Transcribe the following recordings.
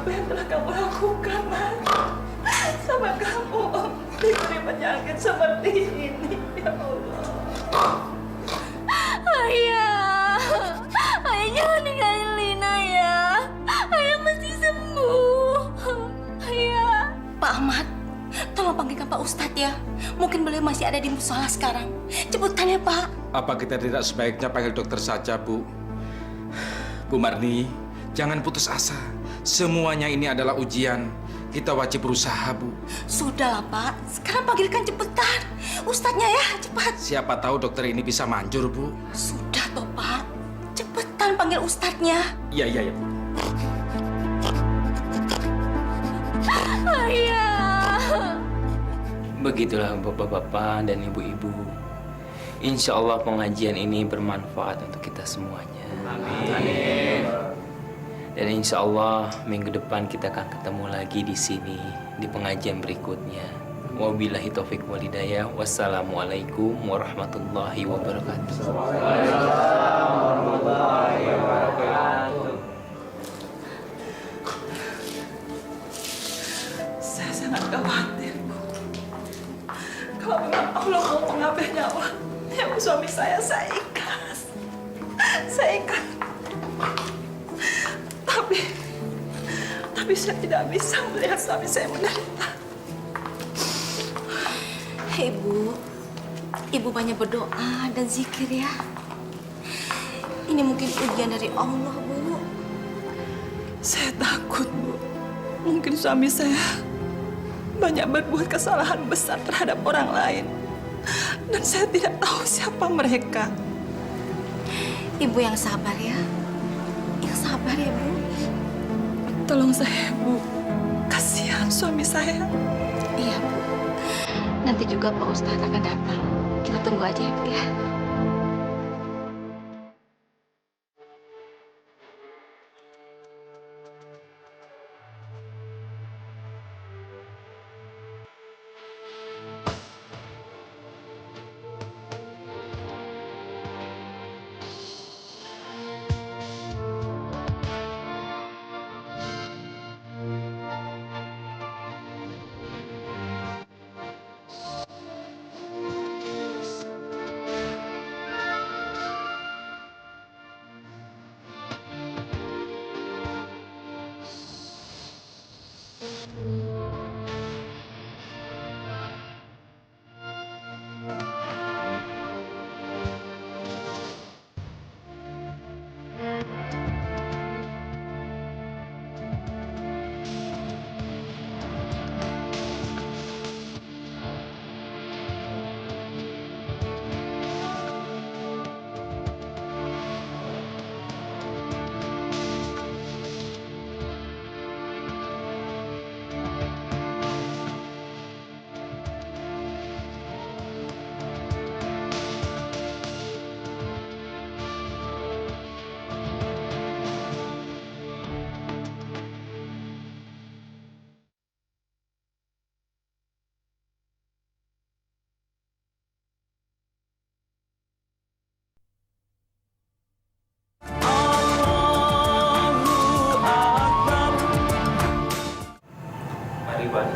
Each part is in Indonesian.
apa yang telah kamu lakukan, Mas. Sama kamu diberi penyakit seperti ini, ya Allah. Ayah, ayah jangan ninggalin Lina ya. Ayah mesti sembuh. Ayah. Pak Ahmad, tolong panggilkan Pak Ustadz ya. Mungkin beliau masih ada di musola sekarang. Cepetan ya Pak. Apa kita tidak sebaiknya panggil dokter saja, Bu? Bu Marni, jangan putus asa. Semuanya ini adalah ujian. Kita wajib berusaha, Bu. Sudahlah Pak, sekarang panggilkan cepetan. Ustadznya ya, cepat. Siapa tahu dokter ini bisa manjur, Bu. Sudah toh Pak, cepetan panggil ustadznya. Iya, iya, iya. Ayah. Begitulah bapak-bapak dan ibu-ibu. Insya Allah pengajian ini bermanfaat untuk kita semuanya. Amin. Dan insya Allah minggu depan kita akan ketemu lagi di sini di pengajian berikutnya. Wabillahi taufik wal hidayah. Wassalamualaikum warahmatullahi wabarakatuh. Saya sangat khawatir, Bu. Kalau memang Allah mau mengambil nyawa suami saya ikhlas. Saya ikhlas. Tapi saya tidak bisa melihat suami saya menderita. Ibu banyak berdoa dan zikir ya. Ini mungkin ujian dari Allah, Bu. Saya takut, Bu. Mungkin suami saya banyak berbuat kesalahan besar terhadap orang lain. Dan saya tidak tahu siapa mereka. Ibu yang sabar ya. Yang sabar ya, Bu. Tolong saya, Bu. Kasihan suami saya. Iya, Bu. Nanti juga Pak Ustadz akan datang. Kita tunggu aja ya, Bu ya. Mari, Pak.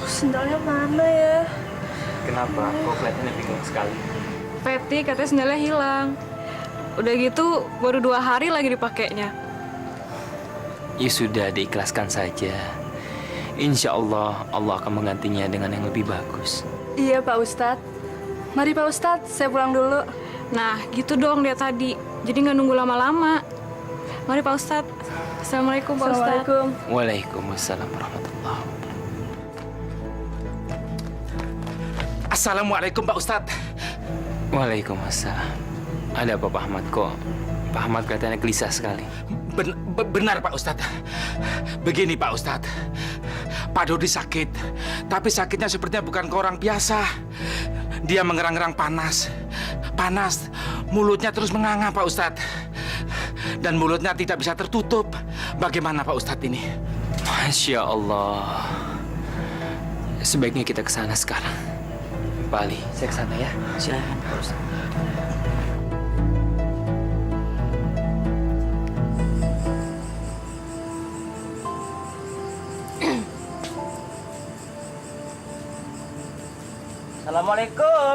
Sendalnya mana ya? Kenapa? Kok kelihatannya bingung sekali? Peti katanya sendalnya hilang. Udah gitu baru 2 hari lagi dipakainya. Ya sudah, diikhlaskan saja. Insya Allah, Allah akan menggantinya dengan yang lebih bagus. Iya Pak Ustadz. Mari Pak Ustadz, saya pulang dulu. Nah gitu dong dia tadi. Jadi nggak nunggu lama-lama. Mari Pak Ustadz. Assalamualaikum Pak Ustadz. Assalamualaikum. Waalaikumsalam warahmatullahi wabarakatuh. Assalamualaikum, Pak Ustadz. Waalaikumsalam. Ada apa Pak Ahmad kok? Pak Ahmad kelihatannya gelisah sekali. Benar, Pak Ustadz. Begini, Pak Ustadz. Pak Dodi sakit. Tapi sakitnya sepertinya bukan ke orang biasa. Dia mengerang-erang panas. Panas. Mulutnya terus menganga, Pak Ustadz. Dan mulutnya tidak bisa tertutup. Bagaimana, Pak Ustadz ini? Masya Allah. Sebaiknya kita ke sana sekarang. Pak Ali, saya ke sana ya. Silakan Pak Ustadz. Assalamualaikum.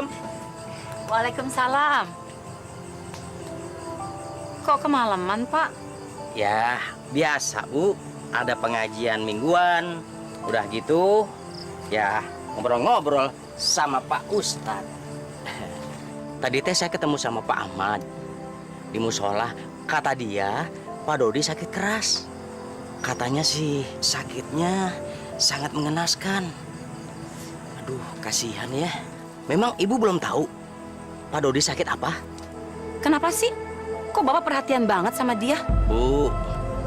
Waalaikumsalam. Kok kemalaman, Pak? Ya, biasa, Bu. Ada pengajian mingguan. Udah gitu, ya ngobrol-ngobrol sama Pak Ustadz. Tadi teh saya ketemu sama Pak Ahmad di musola. Kata dia, Pak Dodi sakit keras. Katanya sih sakitnya sangat mengenaskan. Aduh, kasihan ya. Memang Ibu belum tahu Pak Dodi sakit apa? Kenapa sih? Kok Bapak perhatian banget sama dia? Bu,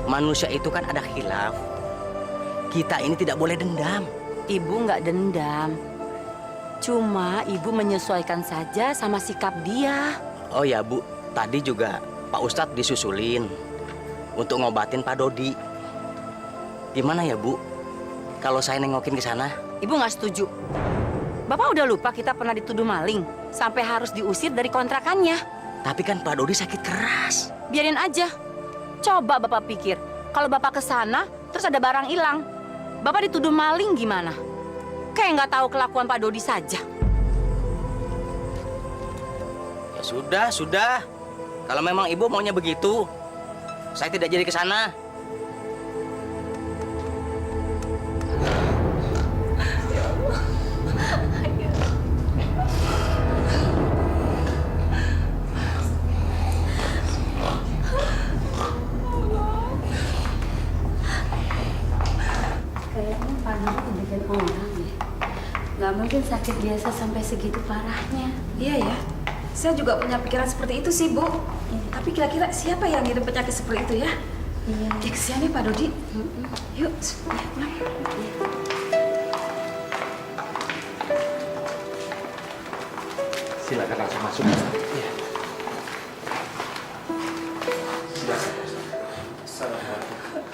manusia itu kan ada khilaf. Kita ini tidak boleh dendam. Ibu nggak dendam. Cuma Ibu menyesuaikan saja sama sikap dia. Oh ya, Bu. Tadi juga Pak Ustadz disusulin untuk ngobatin Pak Dodi. Gimana ya, Bu? Kalau saya nengokin ke sana? Ibu nggak setuju. Bapak udah lupa kita pernah dituduh maling sampai harus diusir dari kontrakannya. Tapi kan Pak Dodi sakit keras. Biarin aja. Coba Bapak pikir, kalau Bapak ke sana terus ada barang hilang, Bapak dituduh maling gimana? Kayak nggak tahu kelakuan Pak Dodi saja. Ya sudah. Kalau memang Ibu maunya begitu, saya tidak jadi ke sana. Kayaknya Pak Dodi kebikin orang ya. Nggak mungkin sakit biasa sampai segitu parahnya. Iya ya, saya juga punya pikiran seperti itu sih, Bu. Tapi kira-kira siapa yang ngirim penyakit seperti itu ya? Iya. Kesian nih Pak Dodi. Yuk, pulang. Silakan langsung masuk. Iya.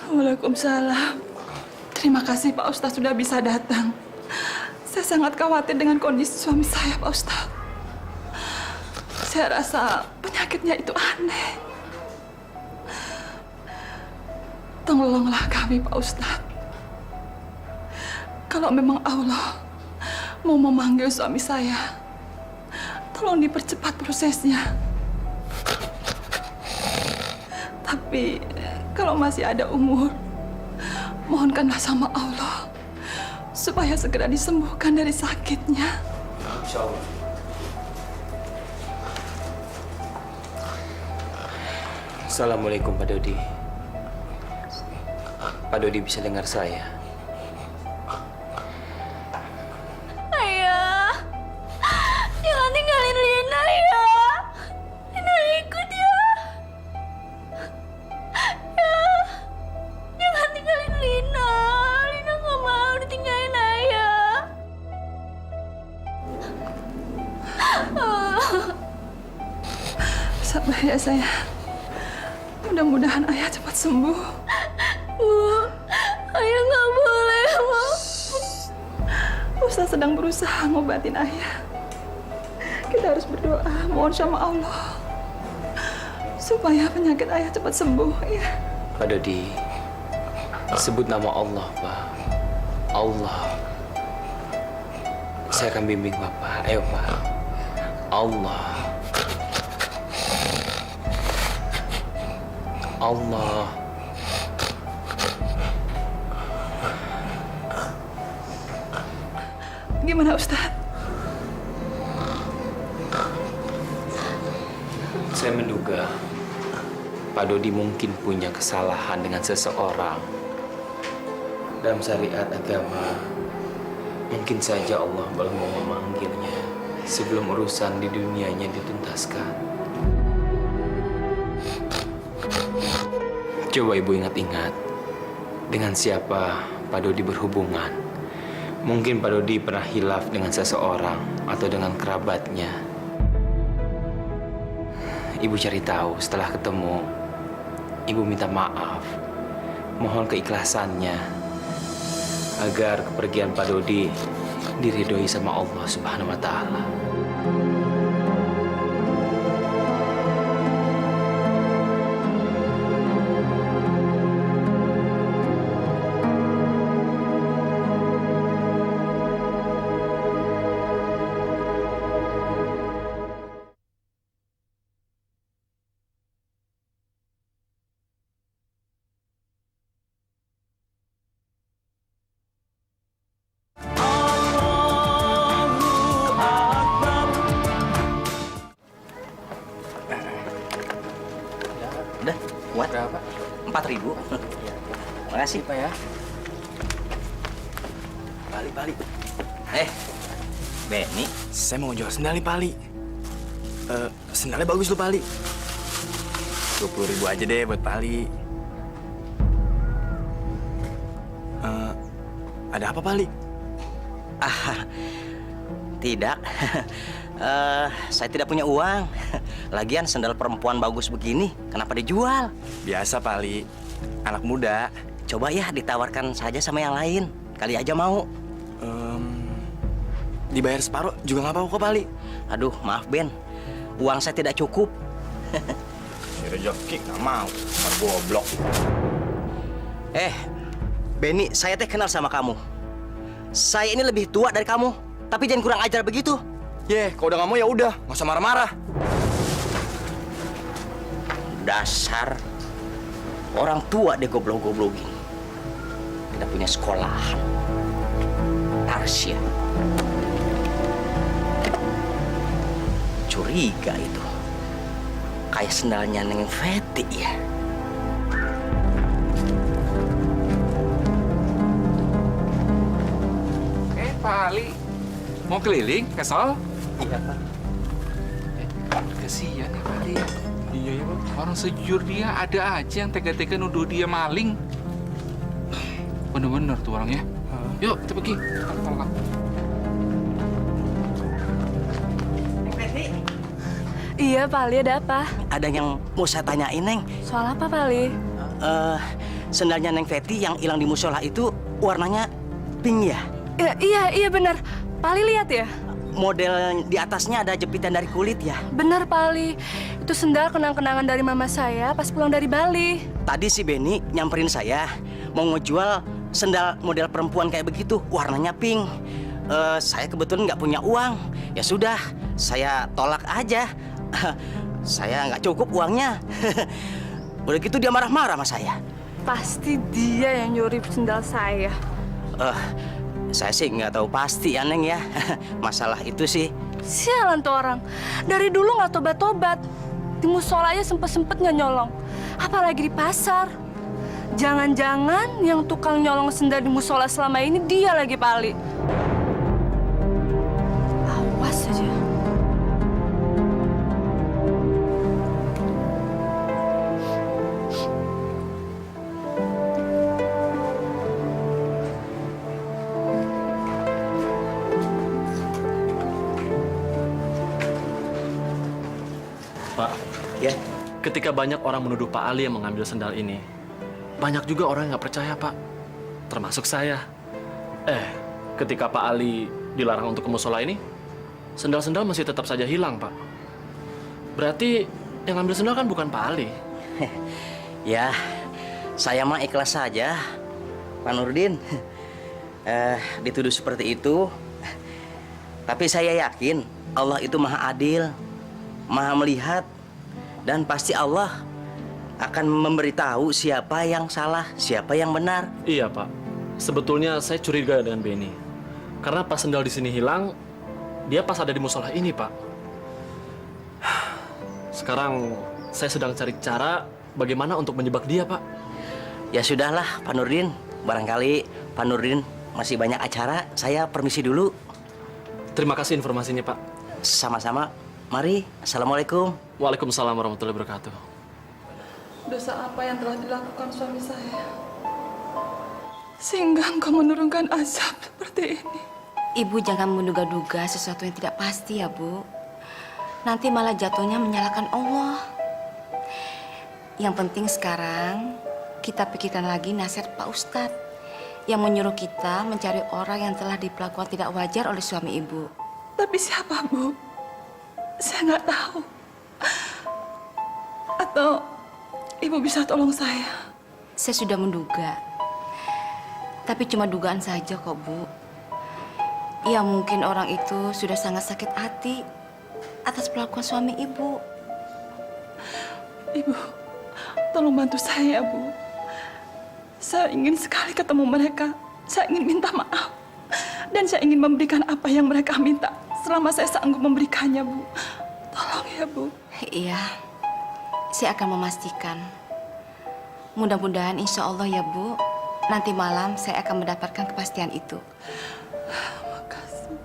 Waalaikumsalam. Terima kasih Pak Ustadz sudah bisa datang. Saya sangat khawatir dengan kondisi suami saya, Pak Ustadz. Saya rasa penyakitnya itu aneh. Tolonglah kami, Pak Ustadz. Kalau memang Allah mau memanggil suami saya, tolong dipercepat prosesnya. Tapi kalau masih ada umur, mohonkanlah sama Allah supaya segera disembuhkan dari sakitnya. Insya Allah. Assalamualaikum Pak Dodi. Pak Dodi bisa dengar saya? Ayah, jangan tinggalin Lina ya. Lina ikut ya. Ya, jangan tinggalin Lina. Lina nggak mau ditinggalin ayah. Sabar ya sayang. Mudah-mudahan ayah cepat sembuh. Bu, ayah nggak boleh, Bu. Ustaz sedang berusaha ngobatin ayah. Kita harus berdoa, mohon sama Allah supaya penyakit ayah cepat sembuh ya. Pak Dodi, sebut nama Allah, Pak. Allah. Saya akan bimbing Bapak. Ayo, Pak. Allah. Allah. Gimana Ustaz? Saya menduga Pak Dodi mungkin punya kesalahan dengan seseorang. Dalam syariat agama, mungkin saja Allah belum mau memanggilnya sebelum urusan di dunianya dituntaskan. Coba Ibu ingat-ingat dengan siapa Pak Dodi berhubungan. Mungkin Pak Dodi pernah hilaf dengan seseorang atau dengan kerabatnya. Ibu cari tahu, setelah ketemu, Ibu minta maaf. Mohon keikhlasannya agar kepergian Pak Dodi diridhoi sama Allah Subhanahu wa taala. Udah, kuat. Berapa? 4.000. Makasih. Pak ya. Balik. Benny. Saya mau jual sendal nih, Pali. Sendalnya bagus loh, Pali. 20.000 aja deh buat Pali. Ada apa, Pali? Tidak. Saya tidak punya uang. Lagian sendal perempuan bagus begini, kenapa dijual? Biasa, Pali. Anak muda. Coba ya ditawarkan saja sama yang lain. Kali aja mau. Dibayar separuh juga nggak apa-apa kok, Pali. Aduh, maaf Ben. Uang saya tidak cukup. Si rezeki nggak mau. Ntar goblok. Benny, saya teh kenal sama kamu. Saya ini lebih tua dari kamu, tapi jangan kurang ajar begitu. Kalau udah nggak mau ya udah, nggak usah marah-marah. Dasar orang tua deh goblok-goblokin. Tidak punya sekolahan. Tarsya. Curiga itu. Kayak sendalnya Neng Feti ya. Pak Ali, mau keliling, kesel? Iya, Pak. Kasihan ya Pak Ali. Iya ya Pak. Orang sejujur dia ada aja yang tega-tega nuduh dia maling. Bener-bener tuh orangnya. Yuk, kita pergi. Tolong. Neng Feti, Iya, Pak Ali, ada apa? ada yang mau saya tanyain, Neng. Soal apa, Pak Ali? Sendalnya Neng Feti yang hilang di musola itu warnanya pink ya? Iya benar. Pak Ali lihat ya? Model di atasnya ada jepitan dari kulit ya? Benar, Pak Ali. Itu sendal kenang-kenangan dari mama saya pas pulang dari Bali. Tadi si Benny nyamperin saya mau ngejual sendal model perempuan kayak begitu, warnanya pink. Saya kebetulan nggak punya uang. Ya sudah, saya tolak aja. Saya nggak cukup uangnya. Udah gitu dia marah-marah sama saya. Pasti dia yang nyuri sendal saya. Saya sih nggak tahu pasti ya Neng ya. Masalah itu sih. Sialan tuh orang. Dari dulu nggak tobat-tobat. Di musola aja sempet-sempetnya nyolong. Apalagi di pasar. Jangan-jangan yang tukang nyolong sendal di musola selama ini dia lagi, Pak Ali. Awas aja. Pak, Ya, ketika banyak orang menuduh Pak Ali yang mengambil sendal ini, banyak juga orang yang nggak percaya, Pak. Termasuk saya. Ketika Pak Ali dilarang untuk ke musola ini, sendal-sendal masih tetap saja hilang, Pak. Berarti yang ngambil sendal kan bukan Pak Ali. ya, saya mah ikhlas saja, Pak Nurdin. Dituduh seperti itu. Tapi saya yakin Allah itu maha adil, maha melihat, dan pasti Allah akan memberitahu siapa yang salah, siapa yang benar. Iya, Pak. Sebetulnya saya curiga dengan Benny. Karena pas sendal di sini hilang, dia pas ada di musola ini, Pak. Sekarang saya sedang cari cara bagaimana untuk menjebak dia, Pak. Ya sudahlah, Pak Nurdin. Barangkali Pak Nurdin masih banyak acara. Saya permisi dulu. Terima kasih informasinya, Pak. Sama-sama. Mari. Assalamualaikum. Waalaikumsalam warahmatullahi wabarakatuh. Dosa apa yang telah dilakukan suami saya? Sehingga engkau menurunkan azab seperti ini. Ibu jangan menduga-duga sesuatu yang tidak pasti ya, Bu. Nanti malah jatuhnya menyalahkan Allah. Yang penting sekarang kita pikirkan lagi nasihat Pak Ustadz. yang menyuruh kita mencari orang yang telah diperlakukan tidak wajar oleh suami ibu. Tapi siapa, Bu? Saya nggak tahu. Atau Ibu bisa tolong saya? Saya sudah menduga. Tapi cuma dugaan saja kok, Bu. Ya mungkin orang itu sudah sangat sakit hati atas perlakuan suami ibu. Ibu, tolong bantu saya, Bu. Saya ingin sekali ketemu mereka. Saya ingin minta maaf. Dan saya ingin memberikan apa yang mereka minta selama saya sanggup memberikannya, Bu. Tolong ya, Bu. Iya, saya akan memastikan. Mudah-mudahan insya Allah ya, Bu. Nanti malam saya akan mendapatkan kepastian itu. Makasih.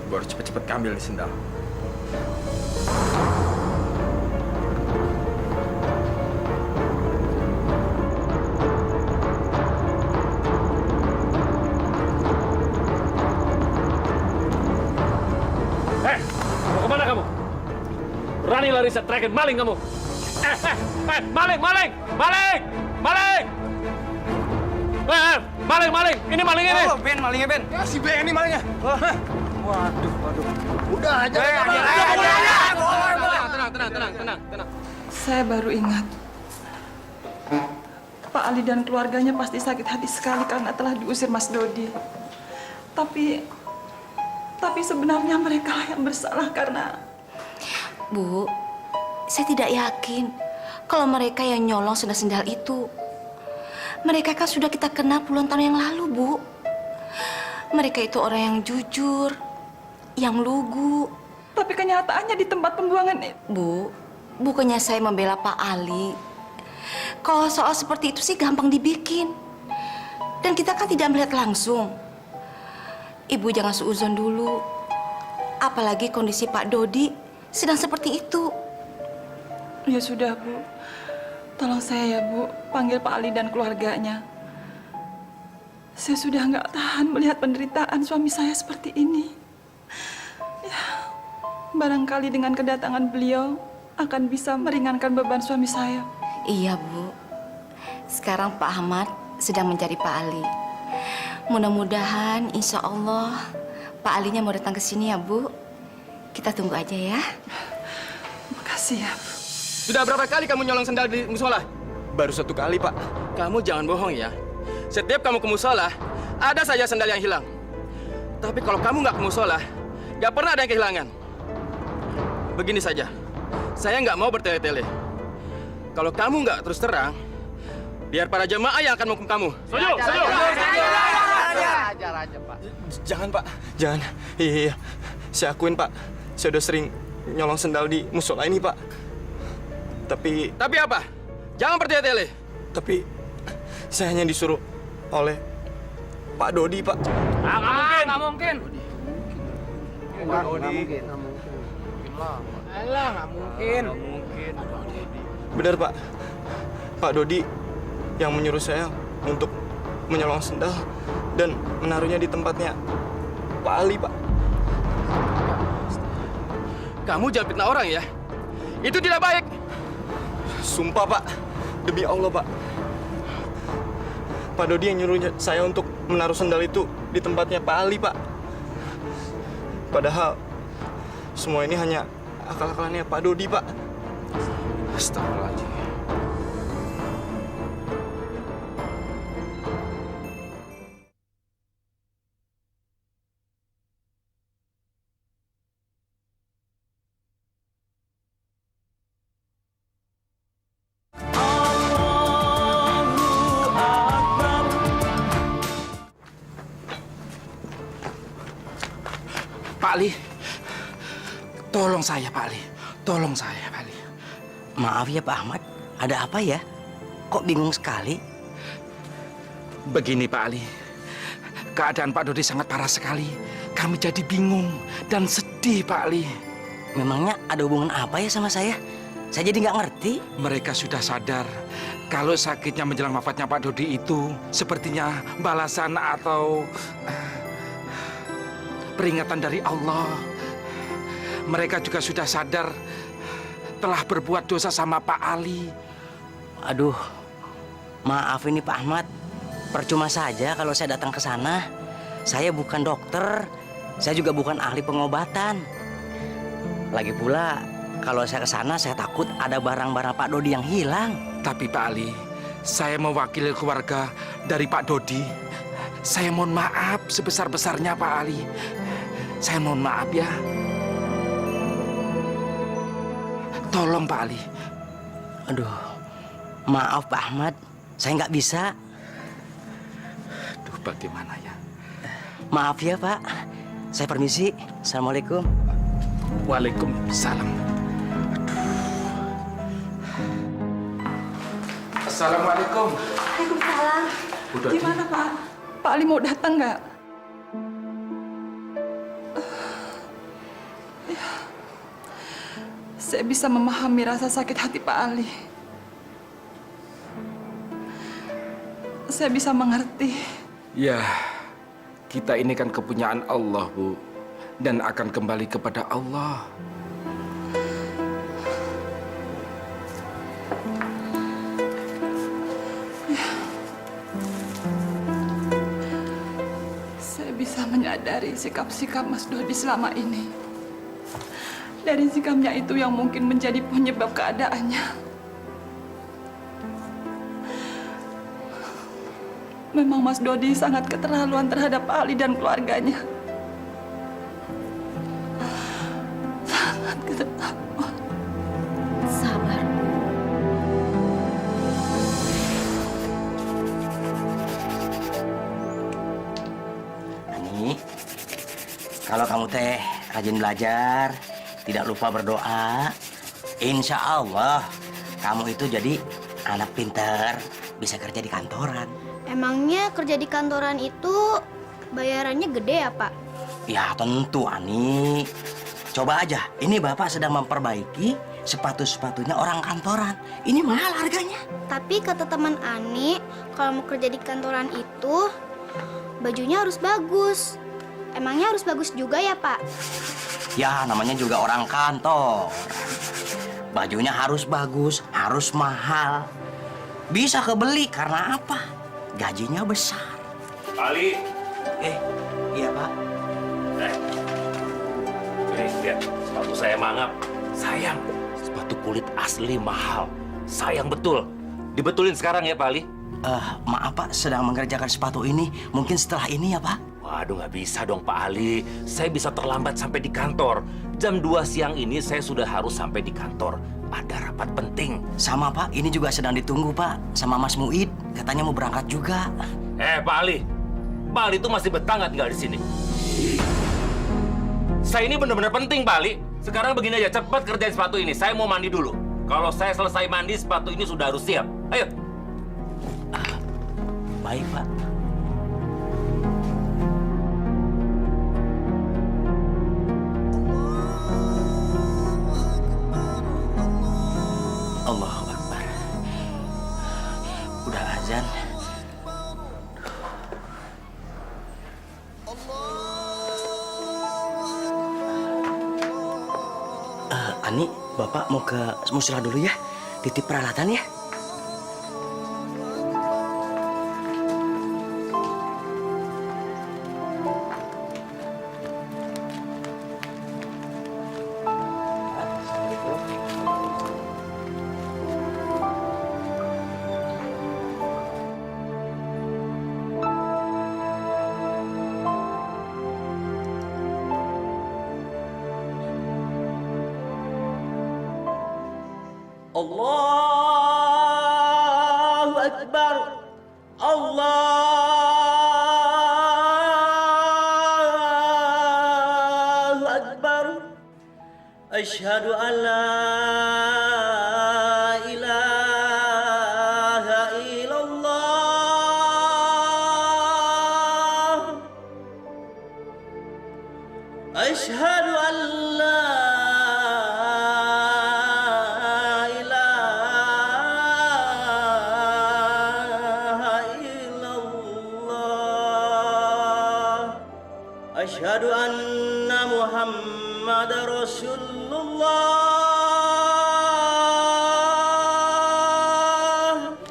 Gue harus cepet-cepet ambil di sendal. Mau kemana kamu? Berani lari saya teriakin maling kamu. Maling, maling, maling, maling. Maling, ini maling ini. Oh, Ben, malingnya Ben. Ya, si Ben ini malingnya. Waduh. Udah aja. Tenang. Saya baru ingat. Pak Ali dan keluarganya pasti sakit hati sekali karena telah diusir Mas Dodi. Tapi sebenarnya mereka yang bersalah karena... Bu, saya tidak yakin kalau mereka yang nyolong sendal-sendal itu. Mereka kan sudah kita kenal puluhan tahun yang lalu, Bu. Mereka itu orang yang jujur, yang lugu. Tapi kenyataannya di tempat pembuangan itu... Bu, bukannya saya membela Pak Ali. Kalau soal seperti itu sih gampang dibikin. Dan kita kan tidak melihat langsung. Ibu jangan suuzon dulu. Apalagi kondisi Pak Dodi sedang seperti itu. Ya sudah, Bu. Tolong saya ya, Bu. Panggil Pak Ali dan keluarganya. Saya sudah nggak tahan melihat penderitaan suami saya seperti ini. Ya, barangkali dengan kedatangan beliau akan bisa meringankan beban suami saya. Iya, Bu. Sekarang Pak Ahmad sedang mencari Pak Ali. Mudah-mudahan insya Allah Pak Alinya mau datang ke sini ya, Bu. Kita tunggu aja ya. Makasih ya, Bu. Sudah berapa kali kamu nyolong sendal di musola? Baru 1 kali, Pak. Kamu jangan bohong ya. Setiap kamu ke musola, ada saja sendal yang hilang. Tapi kalau kamu nggak ke musola, nggak pernah ada yang kehilangan. Begini saja, saya nggak mau bertele-tele. Kalau kamu nggak terus terang, biar para jemaah yang akan menghukum kamu. Setuju. Ajar aja, Pak. Jangan, Pak. Jangan. Iya. Saya akuin, Pak. Saya udah sering nyolong sendal di musola ini, Pak. Tapi apa? Jangan bertele-tele. Tapi saya hanya disuruh oleh Pak Dodi, Pak. Nggak mungkin. Pak Dodi. Nggak mungkin. Benar, Pak. Pak Dodi yang menyuruh saya untuk menyolong sendal dan menaruhnya di tempatnya Pak Ali, Pak. Kamu jangan fitnah orang ya. Itu tidak baik. Sumpah, Pak. Demi Allah, Pak. Pak Dodi yang nyuruh saya untuk menaruh sendal itu di tempatnya Pak Ali, Pak. Padahal semua ini hanya akal-akalannya Pak Dodi, Pak. Astagfirullahaladzim. Pak Ali, tolong saya, Pak Ali. Tolong saya, Pak Ali. Maaf ya Pak Ahmad, ada apa ya? Kok bingung sekali? Begini, Pak Ali. Keadaan Pak Dodi sangat parah sekali. Kami jadi bingung dan sedih, Pak Ali. Memangnya ada hubungan apa ya sama saya? Saya jadi nggak ngerti. Mereka sudah sadar kalau sakitnya menjelang wafatnya Pak Dodi itu sepertinya balasan atau peringatan dari Allah. Mereka juga sudah sadar telah berbuat dosa sama Pak Ali. Aduh, maaf ini Pak Ahmad. Percuma saja kalau saya datang ke sana. Saya bukan dokter, saya juga bukan ahli pengobatan. Lagi pula, kalau saya ke sana saya takut ada barang-barang Pak Dodi yang hilang. Tapi Pak Ali, saya mewakili keluarga dari Pak Dodi. Saya mohon maaf sebesar-besarnya Pak Ali. Saya mohon maaf ya. Tolong Pak Ali. Aduh, maaf Pak Ahmad, saya nggak bisa. Aduh, bagaimana ya? Maaf ya Pak, saya permisi. Assalamualaikum. Waalaikumsalam. Assalamualaikum. Waalaikumsalam. Bu Dodi. Gimana Pak? Pak Ali mau datang nggak? Ya. Saya bisa memahami rasa sakit hati Pak Ali. Saya bisa mengerti. Ya, kita ini kan kepunyaan Allah, Bu. Dan akan kembali kepada Allah. Saya bisa menyadari sikap-sikap Mas Dodi selama ini. Dari sikapnya itu yang mungkin menjadi penyebab keadaannya. Memang Mas Dodi sangat keterlaluan terhadap Ali dan keluarganya. Sangat keterlaluan. Sabar. Ani, kalau kamu teh rajin belajar, tidak lupa berdoa, insya Allah kamu itu jadi anak pinter, bisa kerja di kantoran. Emangnya kerja di kantoran itu bayarannya gede ya, Pak? Ya tentu, Ani. Coba aja, ini Bapak sedang memperbaiki sepatu-sepatunya orang kantoran. Ini mahal harganya. Tapi kata teman Ani, kalau mau kerja di kantoran itu bajunya harus bagus. Emangnya harus bagus juga ya, Pak? Ya, namanya juga orang kantor. Bajunya harus bagus, harus mahal. Bisa kebeli karena apa? Gajinya besar. Ali. Iya Pak. Lihat, sepatu saya mangap. Sayang, sepatu kulit asli mahal. Sayang betul. Dibetulin sekarang ya Pak Ali. Maaf Pak, sedang mengerjakan sepatu ini. Mungkin setelah ini ya Pak. Waduh, nggak bisa dong Pak Ali. Saya bisa terlambat sampai di kantor. Jam 2 siang ini saya sudah harus sampai di kantor. Ada rapat penting. Sama Pak, ini juga sedang ditunggu Pak. Sama Mas Muid, katanya mau berangkat juga. Pak Ali. Pak Ali itu masih betah nggak tinggal di sini? Saya ini benar-benar penting Pak Ali. Sekarang begini aja, cepat kerjain sepatu ini. Saya mau mandi dulu. Kalau saya selesai mandi, sepatu ini sudah harus siap. Ayo. Baik Pak. Allahu Akbar. Udah azan. Ani, Bapak mau ke musyola dulu ya? Titip peralatan ya? Allahu Akbar. Allahu Akbar. Asyhadu an la ilaha illallah. Asyhadu an la Asyhadu anna Muhammad Rasulullah.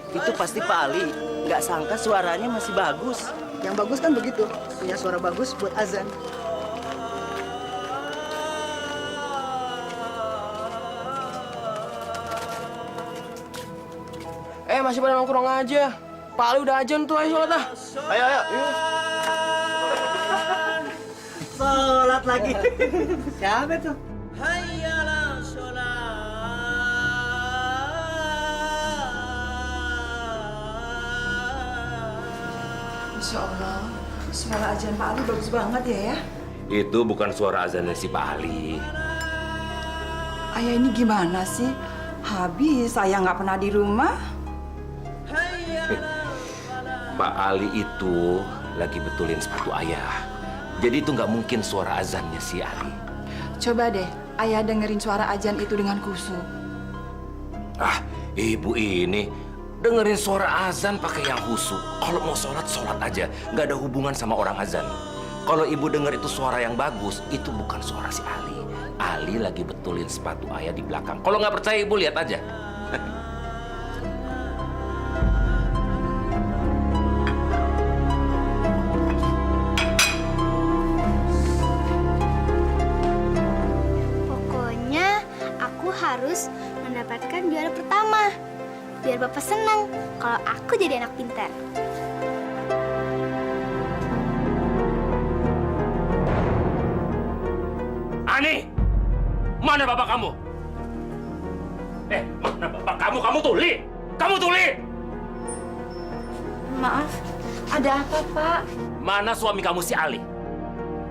Itu pasti Pak Ali. Nggak sangka suaranya masih bagus. Yang bagus kan begitu, punya suara bagus buat azan. Masih pada nongkrong aja. Pak Ali udah ajan tuh, ayo sholat ah. Ayo, yuk. Sholat lagi. Siapa tuh? Hayyalah sholat. Masya Allah, suara ajan Pak Ali bagus banget ya. Itu bukan suara azannya si Pak Ali. Ayah ini gimana sih? Habis saya nggak pernah di rumah. Pak Ali itu lagi betulin sepatu ayah. Jadi itu nggak mungkin suara azannya si Ali. Coba deh, ayah dengerin suara ajan itu dengan khusyuk. Ah, ibu ini dengerin suara azan pakai yang khusyuk. Kalau mau sholat, sholat aja. Nggak ada hubungan sama orang azan. Kalau ibu denger itu suara yang bagus, itu bukan suara si Ali. Ali lagi betulin sepatu ayah di belakang. Kalau nggak percaya, ibu lihat aja. Pokoknya aku harus mendapatkan juara pertama. Biar Bapak senang kalau aku jadi anak pintar. Ani, mana bapak kamu? Mana bapak kamu? Kamu tuli! Kamu tuli! Maaf, ada apa, Pak? Mana suami kamu si Ali?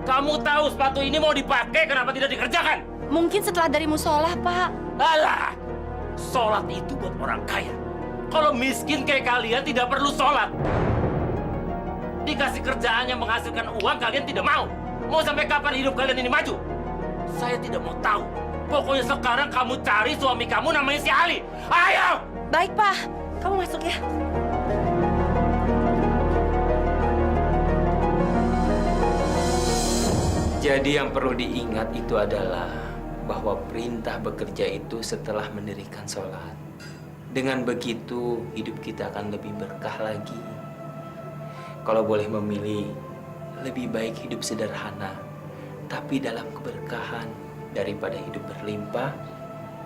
Kamu tahu sepatu ini mau dipakai, kenapa tidak dikerjakan? Mungkin setelah dari musola, Pak. Alah, sholat itu buat orang kaya. Kalau miskin kayak kalian tidak perlu sholat. Dikasih kerjaan yang menghasilkan uang, kalian tidak mau. Mau sampai kapan hidup kalian ini maju? Saya tidak mau tahu. Pokoknya sekarang kamu cari suami kamu namanya si Ali. Ayo! Baik, Pak. Kamu masuk ya. Jadi yang perlu diingat itu adalah bahwa perintah bekerja itu setelah mendirikan sholat. Dengan begitu, hidup kita akan lebih berkah lagi. Kalau boleh memilih, lebih baik hidup sederhana, tapi dalam keberkahan daripada hidup berlimpah,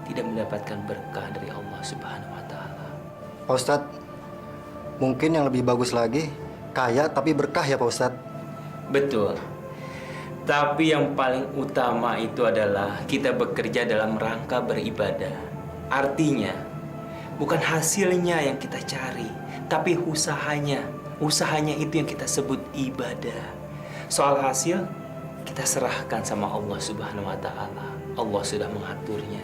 tidak mendapatkan berkah dari Allah Subhanahu wa Ta'ala. Pak Ustadz, mungkin yang lebih bagus lagi, kaya tapi berkah ya Pak Ustadz? Betul. Tapi yang paling utama itu adalah kita bekerja dalam rangka beribadah. Artinya, bukan hasilnya yang kita cari, tapi usahanya. Usahanya itu yang kita sebut ibadah. Soal hasil, kita serahkan sama Allah Subhanahu wa Ta'ala. Allah sudah mengaturnya.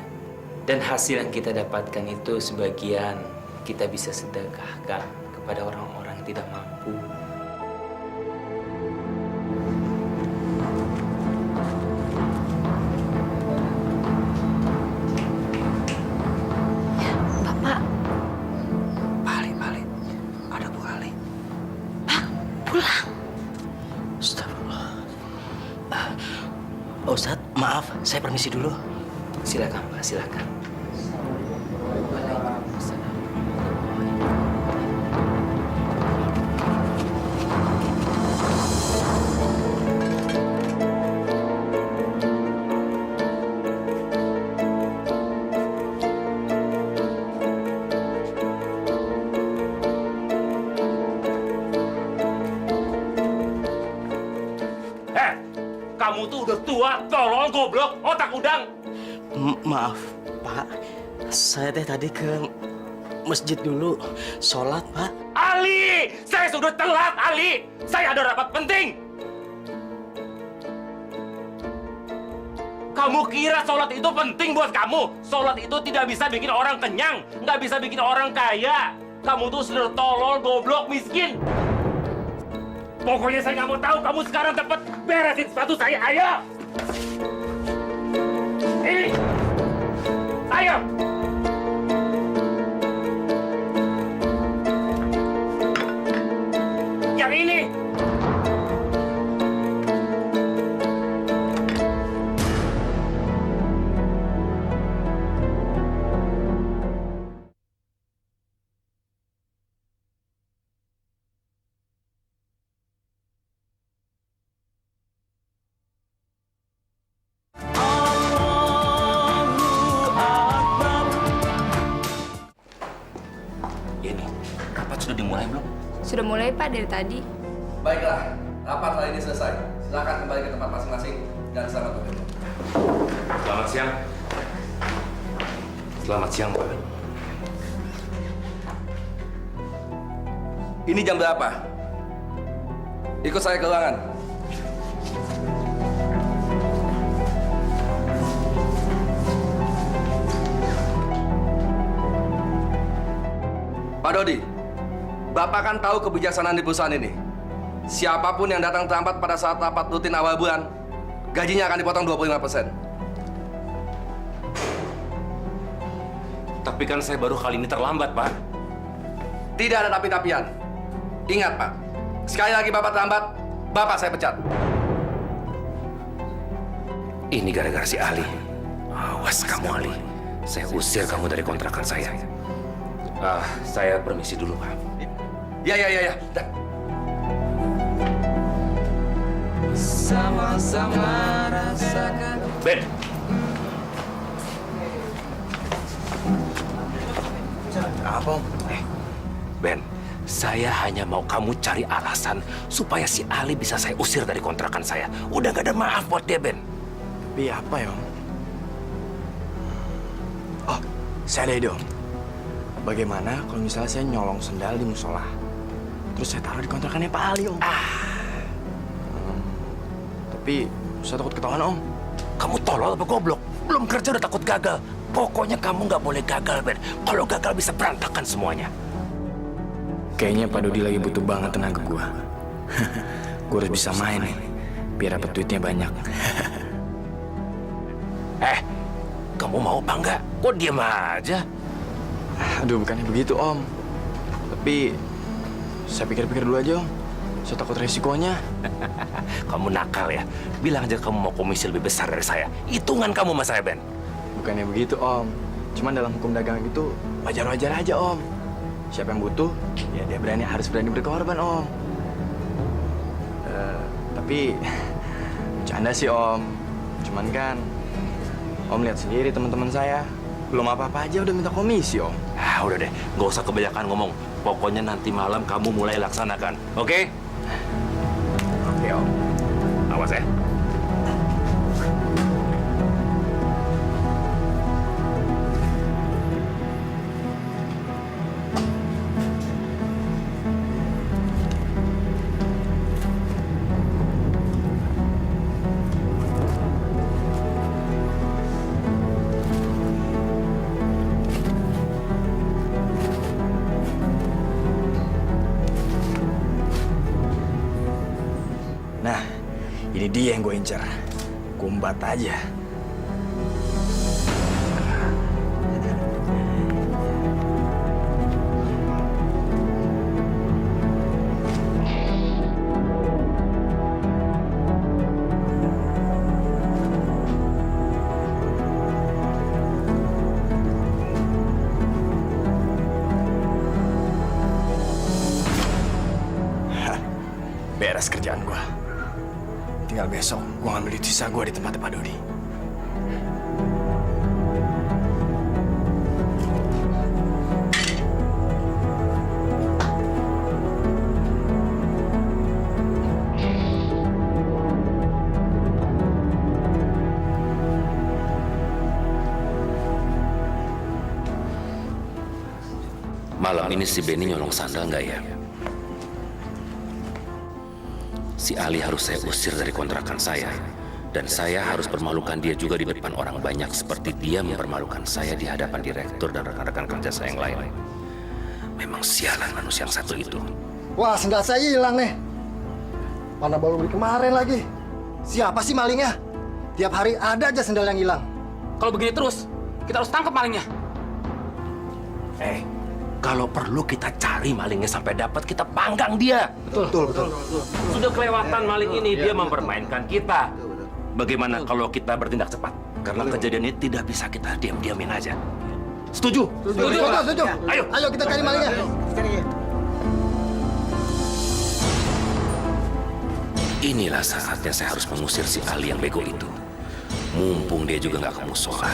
Dan hasil yang kita dapatkan itu sebagian kita bisa sedekahkan kepada orang-orang yang tidak mampu. Bapak. Balik. Ada Bu Ali. Pak, pulang. Astagfirullah. Pak Ustadz, maaf, saya permisi dulu. Silakan, Pak, silakan. Kamu tuh udah tua, tolol, goblok, otak udang. Maaf, Pak. Saya tadi ke masjid dulu, sholat, Pak. Ali, saya sudah telat, Ali. Saya ada rapat penting. Kamu kira sholat itu penting buat kamu? Sholat itu tidak bisa bikin orang kenyang, nggak bisa bikin orang kaya. Kamu tuh sudah tolol, goblok, miskin. Pokoknya saya nggak mau tahu. Kamu sekarang cepat beresin sepatu saya. Ayo. Ini. Ayo. Yang ini. sudah mulai, Pak, dari tadi. Baiklah, rapat hari ini selesai. Silakan kembali ke tempat masing-masing dan selamat bekerja. Selamat siang. Selamat siang, Pak. Ini jam berapa? Ikut saya ke ruangan. Pak Dodi, Bapak kan tahu kebijaksanaan di perusahaan ini. Siapapun yang datang terlambat pada saat rapat rutin awal bulan, gajinya akan dipotong 25%. Tapi kan saya baru kali ini terlambat, Pak. Tidak ada tapi-tapian. Ingat, Pak. Sekali lagi Bapak terlambat, Bapak saya pecat. Ini gara-gara si Ali. Awas kamu, Ali. Saya usir kamu dari kontrakan saya. Saya permisi dulu, Pak. Ya. Sama-sama rasakan. Ben. Apa? Ben, saya hanya mau kamu cari alasan supaya si Ali bisa saya usir dari kontrakan saya. Udah gak ada maaf buat dia, Ben. Tapi apa ya, Om? Oh, saya ada ide, Om. Bagaimana kalau misalnya saya nyolong sendal di musola, terus saya taruh di kontrakannya Pak Ali, Om? Tapi saya takut ketahuan, Om. Kamu tolol apa goblok? Belum kerja udah takut gagal. Pokoknya kamu nggak boleh gagal, Ben. Kalau gagal bisa berantakan semuanya. Kayaknya Pak Dodi lagi butuh banget tenaga gua. Gua harus bisa main nih, biar dapat duitnya banyak. Kamu mau apa enggak? Kok diem aja? Aduh, bukannya begitu, Om. Tapi saya pikir-pikir dulu aja, Om. Saya takut resikonya. Kamu nakal ya? Bilang aja kamu mau komisi lebih besar dari saya. Hitungan kamu sama saya, Ben. Bukannya begitu, Om. Cuman dalam hukum dagang itu wajar-wajar aja, Om. Siapa yang butuh, ya dia harus berani berkorban, Om. Tapi bercanda sih, Om. Cuman kan Om lihat sendiri teman-teman saya belum apa-apa aja udah minta komisi, Om. Udah deh, nggak usah kebanyakan ngomong. Pokoknya nanti malam kamu mulai laksanakan, oke? Oke, Om. Awas ya. Nah, ini dia yang gue incar. Kumbat aja. Beres kerjaan gue. Tinggal besok gue ngambil duit sisa gue di tempat Pak Dodi. Malam ini si Benny nyolong sandal nggak ya? Si Ali harus saya usir dari kontrakan saya. Dan saya harus permalukan dia juga di depan orang banyak seperti dia mempermalukan saya di hadapan direktur dan rekan-rekan kerja saya yang lain. Memang sialan manusia yang satu itu. Wah, sendal saya hilang nih. Mana baru beli kemarin lagi. Siapa sih malingnya? Tiap hari ada aja sendal yang hilang. Kalau begini terus, kita harus tangkap malingnya. Kalau perlu kita cari malingnya sampai dapat, kita panggang dia. Betul. Sudah kelewatan maling ini, dia mempermainkan kita. Bagaimana kalau kita bertindak cepat? Karena kejadian ini tidak bisa kita diam-diamin aja. Setuju? Setuju. Ayo kita cari malingnya. Inilah saatnya saya harus mengusir si Ali yang bego itu. Mumpung dia juga nggak ke musola.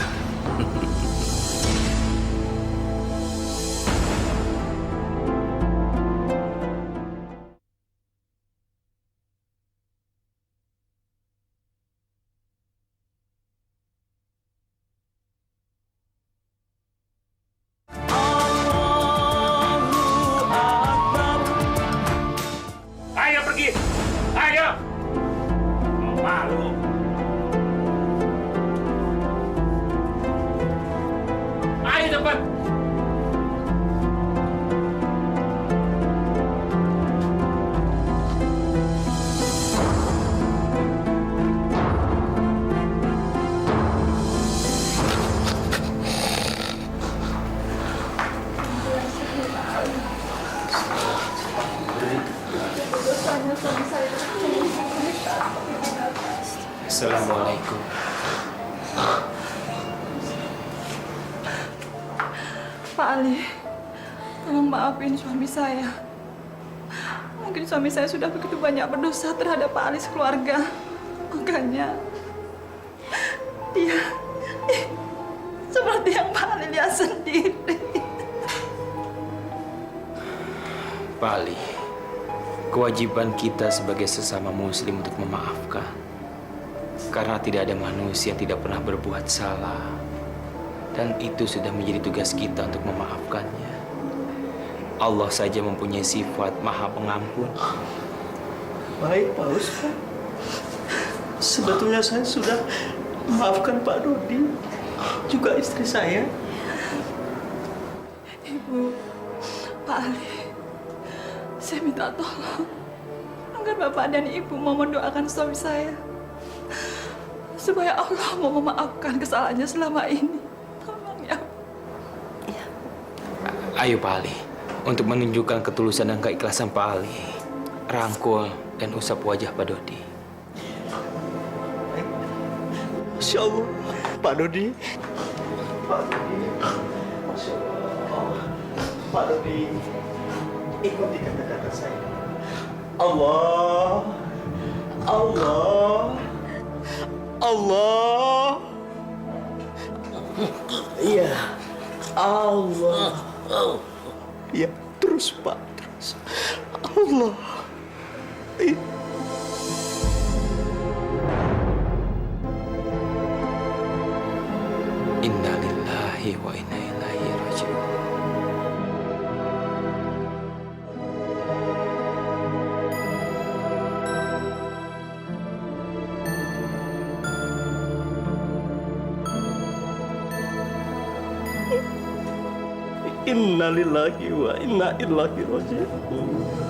Pak Ali, tolong maafin suami saya. Mungkin suami saya sudah begitu banyak berdosa terhadap Pak Ali sekeluarga. Makanya dia seperti yang Pak Ali lihat sendiri. Pak Ali, kewajiban kita sebagai sesama muslim untuk memaafkan. Karena tidak ada manusia yang tidak pernah berbuat salah. Dan itu sudah menjadi tugas kita untuk memaafkannya. Allah saja mempunyai sifat Maha Pengampun. Baik, Pak Ustadz. Sebetulnya saya sudah memaafkan Pak Dodi, juga istri saya. Ibu, Pak Ali, saya minta tolong agar Bapak dan Ibu mau mendoakan suami saya supaya Allah mau memaafkan kesalahannya selama ini. Tolong ya. Ayo Pak Ali, untuk menunjukkan ketulusan dan keikhlasan Pak Ali, rangkul dan usap wajah Pak Dodi. Masya Allah, Pak Dodi. Pak Dodi. Masya Allah. Pak Dodi. Ikuti kata-kata saya. Allah. Allah. Allah. Iya. Allah. Ya, terus Pak, terus. Allah. Inna lillahi wa inna ilaihi raji'un. Inna lillahi wa inna ilaihi raji'un.